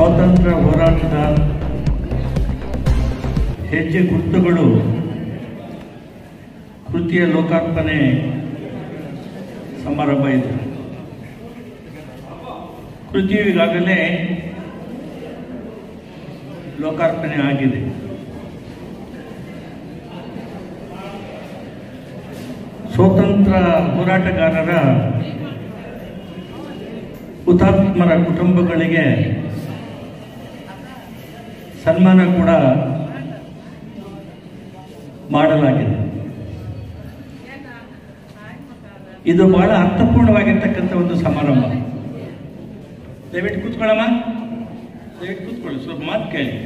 ಸ್ವಾತಂತ್ರ್ಯ ಹೋರಾಟದ ಹೆಜ್ಜೆ ಗುರುತುಗಳು ಕೃತಿಯ ಲೋಕಾರ್ಪಣೆ ಸಮಾರಂಭ ಇದೆ. ಕೃತಿಯು ಈಗಾಗಲೇ ಲೋಕಾರ್ಪಣೆ ಆಗಿದೆ. ಸ್ವಾತಂತ್ರ್ಯ ಹೋರಾಟಗಾರರ ಹುತಾತ್ಮರ ಕುಟುಂಬಗಳಿಗೆ ಸನ್ಮಾನ ಕೂಡ ಮಾಡಲಾಗಿದೆ. ಇದು ಬಹಳ ಅರ್ಥಪೂರ್ಣವಾಗಿರ್ತಕ್ಕಂಥ ಒಂದು ಸಮಾರಂಭ. ದಯವಿಟ್ಟು ಕೂತ್ಕೊಳ್ಳಮ್ಮ, ದಯವಿಟ್ಟು ಕೂತ್ಕೊಳ್ಳಿ, ಸ್ವಲ್ಪ ಮಾತು ಕೇಳಿ.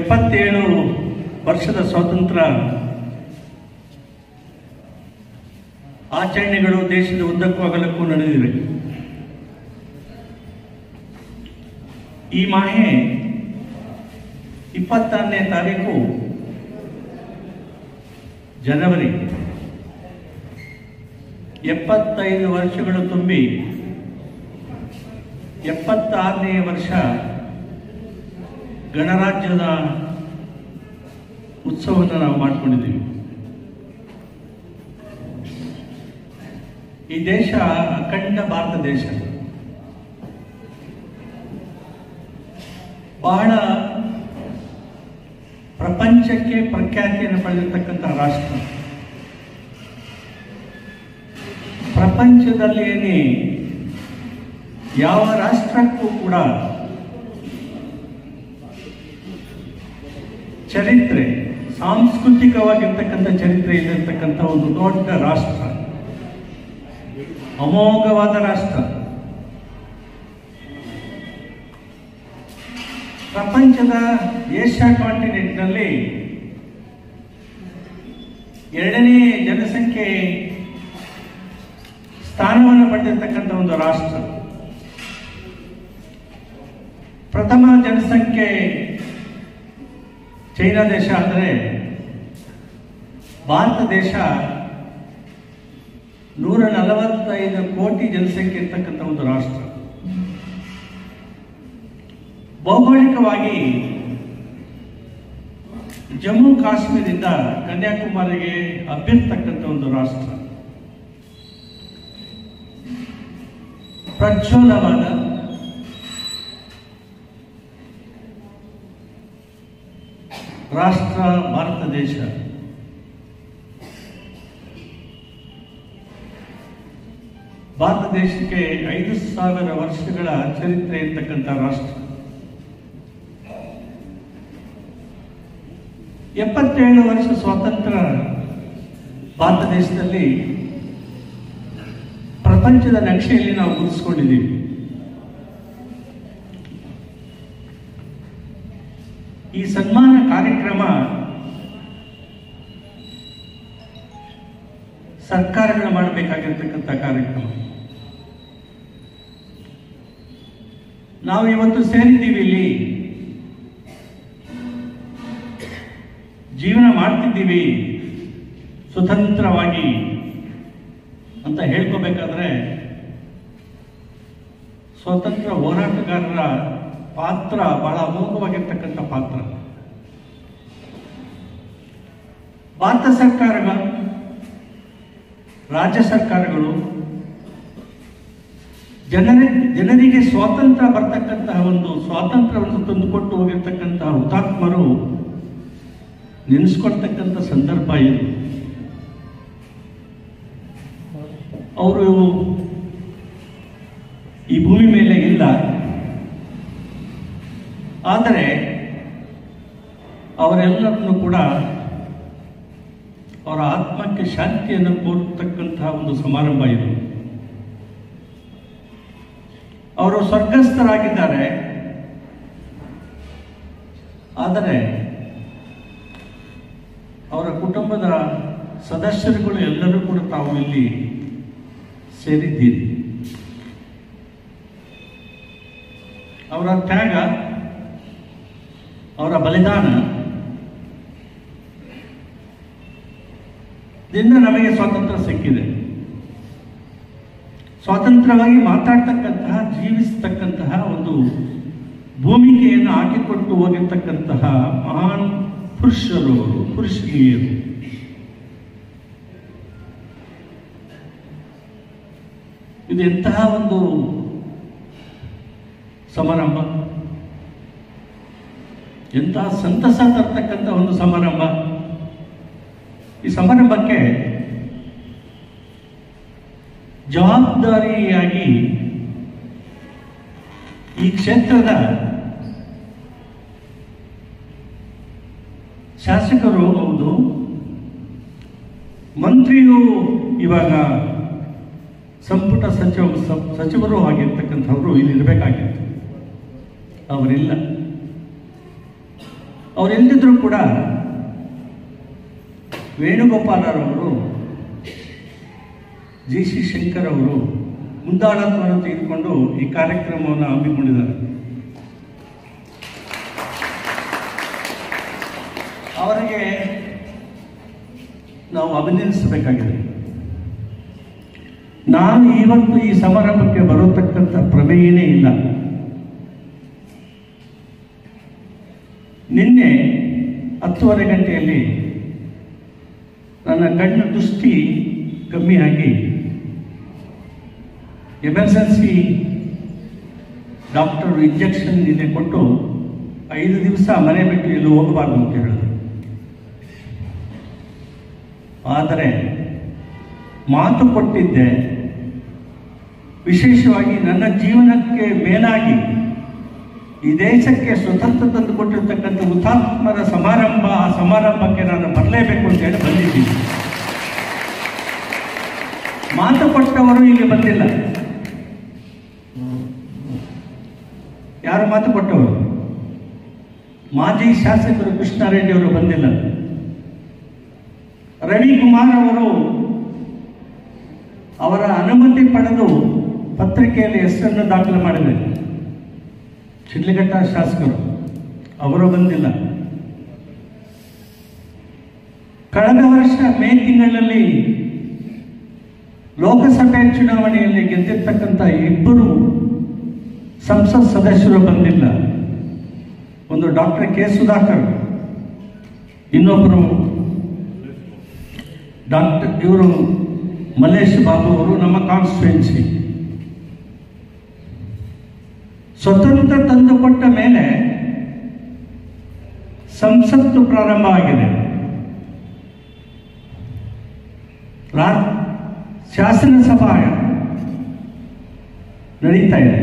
ಎಪ್ಪತ್ತೇಳು ವರ್ಷದ ಸ್ವಾತಂತ್ರ್ಯ ಆಚರಣೆಗಳು ದೇಶದ ಉದ್ದಕ್ಕೂ ಅಗಲಕ್ಕೂ ನಡೆದಿವೆ. ಈ ಮಾಹೆ 26ನೇ ತಾರೀಕು ಜನವರಿ 75 ವರ್ಷಗಳು ತುಂಬಿ 76ನೇ ವರ್ಷ ಗಣರಾಜ್ಯದ ಉತ್ಸವವನ್ನು ನಾವು ಮಾಡಿಕೊಂಡಿದ್ದೀವಿ. ಈ ದೇಶ ಅಖಂಡ ಭಾರತ ದೇಶ, ಬಹಳ ಪ್ರಪಂಚಕ್ಕೆ ಪ್ರಖ್ಯಾತಿಯನ್ನು ಪಡೆದಿರ್ತಕ್ಕಂಥ ರಾಷ್ಟ್ರ. ಪ್ರಪಂಚದಲ್ಲಿ ಯಾವ ರಾಷ್ಟ್ರಕ್ಕೂ ಕೂಡ ಚರಿತ್ರೆ, ಸಾಂಸ್ಕೃತಿಕವಾಗಿರ್ತಕ್ಕಂಥ ಚರಿತ್ರೆ ಇಲ್ಲಿರ್ತಕ್ಕಂಥ ಒಂದು ದೊಡ್ಡ ರಾಷ್ಟ್ರ, ಅಮೋಘವಾದ ರಾಷ್ಟ್ರ. ಪ್ರಪಂಚದ ಏಷ್ಯಾ ಕಾಂಟಿನೆಂಟ್ನಲ್ಲಿ 2ನೇ ಜನಸಂಖ್ಯೆ ಸ್ಥಾನವನ್ನು ಪಡೆದಿರ್ತಕ್ಕಂಥ ಒಂದು ರಾಷ್ಟ್ರ. ಪ್ರಥಮ ಜನಸಂಖ್ಯೆ ಚೈನಾ ದೇಶ ಆದರೆ ಭಾರತ ದೇಶ 145 ಕೋಟಿ ಜನಸಂಖ್ಯೆ ಇರ್ತಕ್ಕಂಥ ಒಂದು ರಾಷ್ಟ್ರ. ಭೌಗೋಳಿಕವಾಗಿ ಜಮ್ಮು ಕಾಶ್ಮೀರದಿಂದ ಕನ್ಯಾಕುಮಾರಿಗೆ ಹಬ್ಬಿರ್ತಕ್ಕಂಥ ಒಂದು ರಾಷ್ಟ್ರ. ಪ್ರಜ್ವಲವಾದ ರಾಷ್ಟ್ರ ಭಾರತ ದೇಶ. ಭಾರತ ದೇಶಕ್ಕೆ 5000 ವರ್ಷಗಳ ಚರಿತ್ರೆ ಇರ್ತಕ್ಕಂಥ ರಾಷ್ಟ್ರ. 77 ವರ್ಷ ಸ್ವಾತಂತ್ರ್ಯ ಭಾರತ ದೇಶದಲ್ಲಿ ಪ್ರಪಂಚದ ನಕ್ಷೆಯಲ್ಲಿ ನಾವು ಗುರುತಿಸಿಕೊಂಡಿದ್ದೀವಿ. ಈ ಸನ್ಮಾನ ಕಾರ್ಯಕ್ರಮ ಸರ್ಕಾರಗಳು ಮಾಡಬೇಕಾಗಿರ್ತಕ್ಕಂಥ ಕಾರ್ಯಕ್ರಮ. ನಾವು ಇವತ್ತು ಸೇರಿದ್ದೀವಿ, ಇಲ್ಲಿ ಜೀವನ ಮಾಡ್ತಿದ್ದೀವಿ ಸ್ವತಂತ್ರವಾಗಿ ಅಂತ ಹೇಳ್ಕೋಬೇಕಾದ್ರೆ ಸ್ವಾತಂತ್ರ್ಯ ಹೋರಾಟಗಾರರ ಪಾತ್ರ ಬಹಳ ಅಮೋಘವಾಗಿರ್ತಕ್ಕಂಥ ಪಾತ್ರ. ಭಾರತ ಸರ್ಕಾರಗಳು, ರಾಜ್ಯ ಸರ್ಕಾರಗಳು ಜನರಿಗೆ ಸ್ವಾತಂತ್ರ್ಯ ಬರ್ತಕ್ಕಂತಹ ಒಂದು ಸ್ವಾತಂತ್ರ್ಯವನ್ನು ತಂದುಕೊಟ್ಟು ಹೋಗಿರ್ತಕ್ಕಂತಹ ಹುತಾತ್ಮರು ನೆನೆಸ್ಕೊಳ್ತಕ್ಕಂಥ ಸಂದರ್ಭ ಇದು. ಅವರು ಈ ಭೂಮಿ ಮೇಲೆ ಇಲ್ಲ, ಆದರೆ ಅವರೆಲ್ಲರನ್ನು ಕೂಡ ಅವರ ಆತ್ಮಕ್ಕೆ ಶಾಂತಿಯನ್ನು ಕೋರತಕ್ಕಂತಹ ಒಂದು ಸಮಾರಂಭ ಇದು. ಅವರು ಸ್ವರ್ಗಸ್ಥರಾಗಿದ್ದಾರೆ, ಆದರೆ ಅವರ ಕುಟುಂಬದ ಸದಸ್ಯರುಗಳು ಎಲ್ಲರೂ ಕೂಡ ತಾವು ಇಲ್ಲಿ ಸೇರಿದ್ದೀರಿ. ಅವರ ತ್ಯಾಗ, ಅವರ ಬಲಿದಾನ ನಮಗೆ ಸ್ವಾತಂತ್ರ್ಯ ಸಿಕ್ಕಿದೆ. ಸ್ವಾತಂತ್ರ್ಯವಾಗಿ ಮಾತಾಡ್ತಕ್ಕಂತಹ, ಜೀವಿಸ್ತಕ್ಕಂತಹ ಒಂದು ಭೂಮಿಕೆಯನ್ನು ಹಾಕಿಕೊಟ್ಟು ಹೋಗಿರ್ತಕ್ಕಂತಹ ಮಹಾನ್ ಪುರುಷರು, ಪುರುಷಿಯರು. ಇದು ಎಂತಹ ಒಂದು ಸಮಾರಂಭ, ಎಂತಹ ಸಂತಸ ತರ್ತಕ್ಕಂಥ ಒಂದು ಸಮಾರಂಭ. ಈ ಸಮಾರಂಭಕ್ಕೆ ಜವಾಬ್ದಾರಿಯಾಗಿ ಈ ಕ್ಷೇತ್ರದ ಶಾಸಕರು ಹೌದು, ಮಂತ್ರಿಯೂ ಇವಾಗ ಸಂಪುಟ ಸಚಿವರು ಆಗಿರ್ತಕ್ಕಂಥವರು ಇಲ್ಲಿರಬೇಕಾಗಿತ್ತು. ಅವರಿಲ್ಲ. ಅವರೆಲ್ಲಿದ್ದರೂ ಕೂಡ ವೇಣುಗೋಪಾಲರವರು, ಜಿ ಸಿ ಶಂಕರ್ ಅವರು ಮುಂದಾಳತ್ವವನ್ನು ತೆಗೆದುಕೊಂಡು ಈ ಕಾರ್ಯಕ್ರಮವನ್ನು ಹಮ್ಮಿಕೊಂಡಿದ್ದಾರೆ. ಅವರಿಗೆ ನಾವು ಅಭಿನಂದಿಸಬೇಕಾಗಿದೆ. ನಾನು ಇವತ್ತು ಈ ಸಮಾರಂಭಕ್ಕೆ ಬರತಕ್ಕಂಥ ಪ್ರಮೇಯನೇ ಇಲ್ಲ. ನಿನ್ನೆ 10:30 ಗಂಟೆಯಲ್ಲಿ ನನ್ನ ಕಣ್ಣು ದೃಷ್ಟಿ ಕಮ್ಮಿಯಾಗಿ ಎಮರ್ಜೆನ್ಸಿ ಡಾಕ್ಟರ್ ಇಂಜೆಕ್ಷನ್ ನಿನ್ನೆ ಕೊಟ್ಟು 5 ದಿವಸ ಮನೆ ಬಿಟ್ಟು ಎಲ್ಲೂ ಹೋಗಬಾರ್ದು ಅಂತ ಹೇಳಿದ್ರು. ಆದರೆ ಮಾತು ಕೊಟ್ಟಿದ್ದೆ, ವಿಶೇಷವಾಗಿ ನನ್ನ ಜೀವನಕ್ಕೆ ಮೇಲಾಗಿ ಈ ದೇಶಕ್ಕೆ ಸ್ವತಂತ್ರ ತಂದು ಕೊಟ್ಟಿರ್ತಕ್ಕಂಥ ಹುತಾತ್ಮರ ಸಮಾರಂಭ, ಆ ಸಮಾರಂಭಕ್ಕೆ ನಾನು ಬರಲೇಬೇಕು ಅಂತ ಹೇಳಿ ಬಂದಿದ್ದೀನಿ. ಮಾತು ಕೊಟ್ಟವರು ಇಲ್ಲಿ ಬಂದಿಲ್ಲ. ಯಾರು ಮಾತು ಕೊಟ್ಟವರು? ಮಾಜಿ ಶಾಸಕರು ಕೃಷ್ಣಾರೆಡ್ಡಿ ಅವರು ಬಂದಿಲ್ಲ. ರವಿಕುಮಾರ್ ಅವರು ಅವರ ಅನುಮತಿ ಪಡೆದು ಪತ್ರಿಕೆಯಲ್ಲಿ ಹೆಸರನ್ನು ದಾಖಲು ಮಾಡಿದ್ದಾರೆ. ಶಿಡ್ಲಘಟ್ಟ ಶಾಸಕರು ಅವರು ಬಂದಿಲ್ಲ. ಕಳೆದ ವರ್ಷ ಮೇ ತಿಂಗಳಲ್ಲಿ ಲೋಕಸಭೆ ಚುನಾವಣೆಯಲ್ಲಿ ಗೆದ್ದಿರ್ತಕ್ಕಂಥ 2 ಸಂಸತ್ ಸದಸ್ಯರು ಬಂದಿಲ್ಲ. ಒಂದು ಡಾಕ್ಟರ್ ಕೆ ಸುಧಾಕರ್, ಇನ್ನೊಬ್ಬರು ಇವರು ಮಲ್ಲೇಶ್ ಬಾಬು ಅವರು, ನಮ್ಮ ಕಾನ್ಸ್ಟಿಟ್ಯೂನ್ಸಿ. ಸ್ವತಂತ್ರ ತಂದುಕೊಟ್ಟ ಮೇಲೆ ಸಂಸತ್ತು ಪ್ರಾರಂಭ ಆಗಿದೆ. ಶಾಸನ ಸಭಾ ನಡೀತಾ ಇದೆ.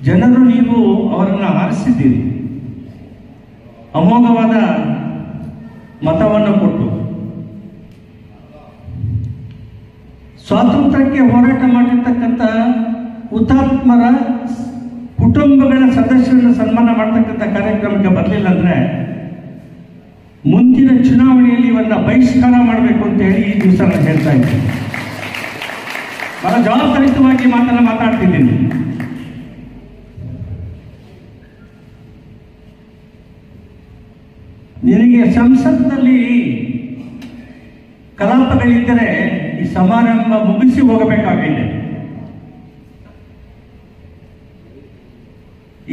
ಜನರು ನೀವು ಅವರನ್ನು ಆರಿಸಿದ್ದೀರಿ, ಅಮೋಘವಾದ ಮತವನ್ನು ಕೊಟ್ಟು. ಸ್ವಾತಂತ್ರ್ಯಕ್ಕೆ ಹೋರಾಟ ಮಾಡಿರ್ತಕ್ಕಂಥ ಹುತಾತ್ಮರ ಕುಟುಂಬಗಳ ಸದಸ್ಯರನ್ನು ಸನ್ಮಾನ ಮಾಡ್ತಕ್ಕಂಥ ಕಾರ್ಯಕ್ರಮಕ್ಕೆ ಬರಲಿಲ್ಲ ಅಂದ್ರೆ ಮುಂದಿನ ಚುನಾವಣೆಯಲ್ಲಿ ಇವನ್ನ ಬಹಿಷ್ಕಾರ ಮಾಡಬೇಕು ಅಂತ ಹೇಳಿ ಈ ದಿವಸ ನಾನು ಹೇಳ್ತಾ ಇದ್ದೀನಿ. ಬಹಳ ಜವಾಬ್ದಾರಿಯುತವಾಗಿ ಮಾತಾಡ್ತಿದ್ದೀನಿ. ನಿನಗೆ ಸಂಸತ್ನಲ್ಲಿ ಕಲಾಪಗಳಿದ್ದರೆ ಈ ಸಮಾರಂಭ ಮುಗಿಸಿ ಹೋಗಬೇಕಾಗಿದೆ.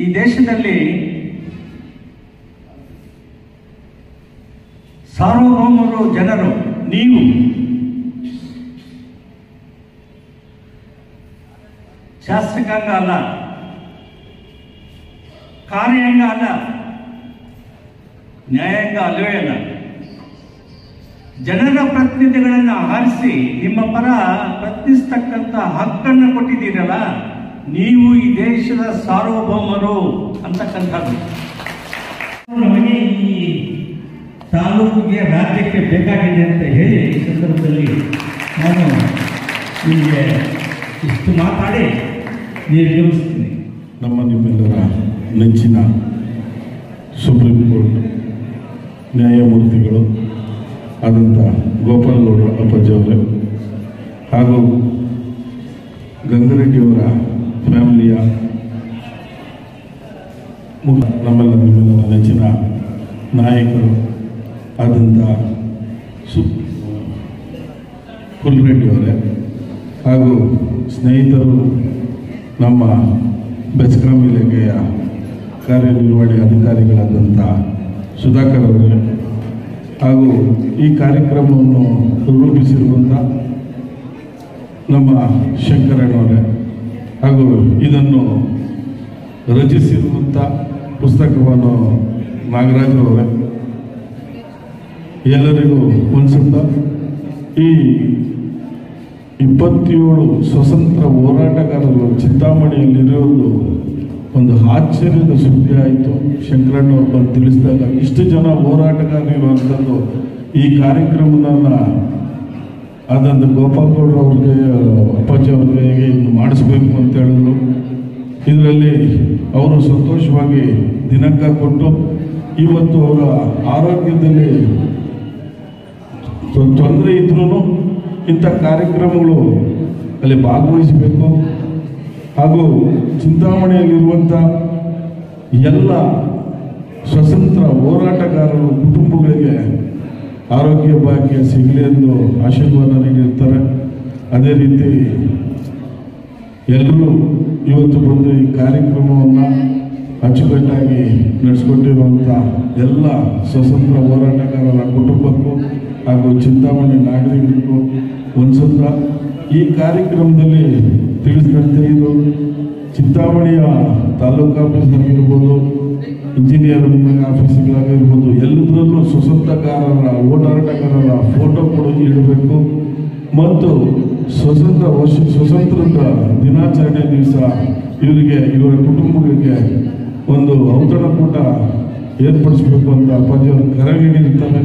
ಈ ದೇಶದಲ್ಲಿ ಸಾರ್ವಭೌಮರು ಜನರು, ನೀವು ಶಾಸಕಾಂಗ ಅಲ್ಲ, ಕಾರ್ಯಾಂಗ ಅಲ್ಲ, ನ್ಯಾಯಾಂಗ ಅಲ್ಲವೇ ಅಲ್ಲ. ಜನರ ಪ್ರತಿನಿಧಿಗಳನ್ನು ಆರಿಸಿ ನಿಮ್ಮ ಪರ ಪ್ರಶ್ನಿಸ್ತಕ್ಕಂಥ ಹಕ್ಕನ್ನು ಕೊಟ್ಟಿದ್ದೀರಲ್ಲ, ನೀವು ಈ ದೇಶದ ಸಾರ್ವಭೌಮರು ಅಂತಕ್ಕಂಥದ್ದು. ನಮಗೆ ಈ ತಾಲೂಕಿಗೆ, ರಾಜ್ಯಕ್ಕೆ ಬೇಕಾಗಿದೆ ಅಂತ ಹೇಳಿ ಈ ಸಂದರ್ಭದಲ್ಲಿ ನಾನು ನಿಮಗೆ ಇಷ್ಟು ಮಾತಾಡಿ ನಿರ್ಗಮಿಸ್ತೀನಿ. ನಿಮ್ಮೆಲ್ಲರ ನೆಚ್ಚಿನ ಸುಪ್ರೀಂ ಕೋರ್ಟ್ ನ್ಯಾಯಮೂರ್ತಿಗಳು ಆದಂಥ ಗೋಪಾಲಗೌಡರು ಅಪ್ಪಾಜಿಯವರೇ ಹಾಗೂ ಗಂಗರೆಡ್ಡಿಯವರ ಫ್ಯಾಮಿಲಿಯ ನಿಮ್ಮೆಲ್ಲರ ನೆಚ್ಚಿನ ನಾಯಕರು ಆದಂಥ ಹುಲ್ರೆಡ್ಡಿ ಅವರೇ ಹಾಗೂ ಸ್ನೇಹಿತರು ನಮ್ಮ ಬೆಸ್ಕಾಂ ಇಲಾಖೆಯ ಕಾರ್ಯನಿರ್ವಹಣೆ ಅಧಿಕಾರಿಗಳಾದಂಥ ಸುಧಾಕರ್ ಅವರೇ ಹಾಗೂ ಈ ಕಾರ್ಯಕ್ರಮವನ್ನು ರೂಪಿಸಿರುವಂಥ ನಮ್ಮ ಶಂಕರಣ್ಣವರೇ ಹಾಗೂ ಇದನ್ನು ರಚಿಸಿರುವಂಥ ಪುಸ್ತಕವನ್ನು ನಾಗರಾಜ್ ಅವರೇ ಎಲ್ಲರಿಗೂ ಅನಿಸುತ್ತಾ ಈ 27 ಸ್ವತಂತ್ರ ಹೋರಾಟಗಾರರು ಚಿಂತಾಮಣಿಯಲ್ಲಿರೋದು ಒಂದು ಆಶ್ಚರ್ಯದ ಸುದ್ದಿ ಆಯಿತು. ಶಂಕರಣ್ಣವ್ರು ಬಂದು ತಿಳಿಸಿದಾಗ ಇಷ್ಟು ಜನ ಹೋರಾಟಗಾರರಿರುವಂಥದ್ದು ಈ ಕಾರ್ಯಕ್ರಮವನ್ನು ಅದೊಂದು ಗೋಪಾಲ್ಗೌಡರು ಅವ್ರಿಗೆ ಅಪ್ಪಾಜಿ ಅವ್ರಿಗೆ ಇನ್ನು ಮಾಡಿಸ್ಬೇಕು ಅಂತ ಹೇಳಿದ್ರು. ಇದರಲ್ಲಿ ಅವರು ಸಂತೋಷವಾಗಿ ದಿನಾಂಕ ಕೊಟ್ಟು ಇವತ್ತು ಅವರ ಆರೋಗ್ಯದಲ್ಲಿ ತೊಂದರೆ ಇದ್ರೂ ಇಂಥ ಕಾರ್ಯಕ್ರಮಗಳು ಅಲ್ಲಿ ಭಾಗವಹಿಸಬೇಕು ಹಾಗೂ ಚಿಂತಾಮಣಿಯಲ್ಲಿರುವಂಥ ಎಲ್ಲ ಸ್ವತಂತ್ರ ಹೋರಾಟಗಾರರು ಕುಟುಂಬಗಳಿಗೆ ಆರೋಗ್ಯ ಭಾಗ್ಯ ಸಿಗಲಿ ಎಂದು ಆಶೀರ್ವಾದ ನೀಡಿರ್ತಾರೆ. ಅದೇ ರೀತಿ ಎಲ್ಲರೂ ಇವತ್ತು ಬಂದು ಈ ಕಾರ್ಯಕ್ರಮವನ್ನು ಅಚ್ಚುಕಟ್ಟಾಗಿ ನಡೆಸ್ಕೊಟ್ಟಿರುವಂಥ ಎಲ್ಲ ಸ್ವತಂತ್ರ ಹೋರಾಟಗಾರರ ಕುಟುಂಬಕ್ಕೂ ಹಾಗೂ ಚಿಂತಾಮಣಿ ನಾಗರಿಕರಿಗೂ ಒಂದ್ಸತ ಈ ಕಾರ್ಯಕ್ರಮದಲ್ಲಿ ತಿಳಿಸಿದಂತೆ ಇದು ಚಿಂತಾಮಣಿಯ ತಾಲೂಕು ಆಫೀಸ್ ಆಗಿರ್ಬೋದು, ಇಂಜಿನಿಯರಿಂಗ್ ಆಫೀಸ್ಗಳಾಗಿರ್ಬೋದು, ಎಲ್ಲದರಲ್ಲೂ ಸ್ವತಂತ್ರಗಾರರ ಹೋರಾಟಗಾರರ ಫೋಟೋಗಳು ಇಡಬೇಕು ಮತ್ತು ಸ್ವತಂತ್ರದ ದಿನಾಚರಣೆ ದಿವಸ ಇವರ ಕುಟುಂಬಗಳಿಗೆ ಒಂದು ಔತಣಕೂಟ ಏರ್ಪಡಿಸಬೇಕು ಅಂತ ಅಪ್ಪಾಜಿಯವರು ಕರೆ ನೀಡಿರ್ತಾರೆ.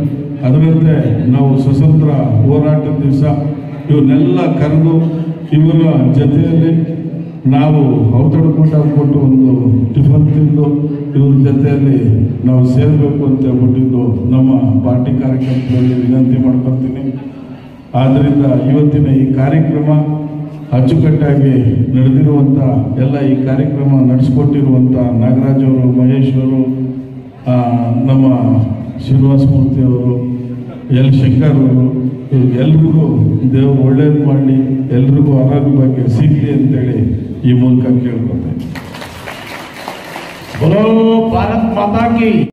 ಅದರಂತೆ ನಾವು ಸ್ವತಂತ್ರ ಹೋರಾಟದ ದಿವಸ ಇವನ್ನೆಲ್ಲ ಕರೆದು ಇವರ ಜೊತೆಯಲ್ಲಿ ನಾವು ಔತಣಕೂಟ ಕೊಟ್ಟು ಒಂದು ಟಿಫನ್ ತಿಂದು ಇವ್ರ ಜೊತೆಯಲ್ಲಿ ನಾವು ಸೇರಬೇಕು ಅಂತ ಹೇಳ್ಬಿಟ್ಟಿದ್ದು ನಮ್ಮ ಪಾರ್ಟಿ ಕಾರ್ಯಕ್ರಮದಲ್ಲಿ ವಿನಂತಿ ಮಾಡ್ಕೊತೀನಿ. ಆದ್ದರಿಂದ ಇವತ್ತಿನ ಈ ಕಾರ್ಯಕ್ರಮ ಅಚ್ಚುಕಟ್ಟಾಗಿ ನಡೆದಿರುವಂಥ ಎಲ್ಲ ಈ ಕಾರ್ಯಕ್ರಮ ನಡೆಸ್ಕೊಟ್ಟಿರುವಂಥ ನಾಗರಾಜ್ ಅವರು, ಮಹೇಶ್ ಅವರು, ನಮ್ಮ ಶ್ರೀನಿವಾಸ ಮೂರ್ತಿ ಅವರು, ಶಂಕರ್ ಅವರು, ಎಲ್ರಿಗೂ ದೇವರು ಒಳ್ಳೇದು ಮಾಡಲಿ, ಎಲ್ರಿಗೂ ಆರೋಗ್ಯ ಬಗ್ಗೆ ಸಿಗಲಿ ಅಂತೇಳಿ ಈ ಮೂಲಕ ಕೇಳ್ಕೊತೇನೆ. बोलो भारत माता की।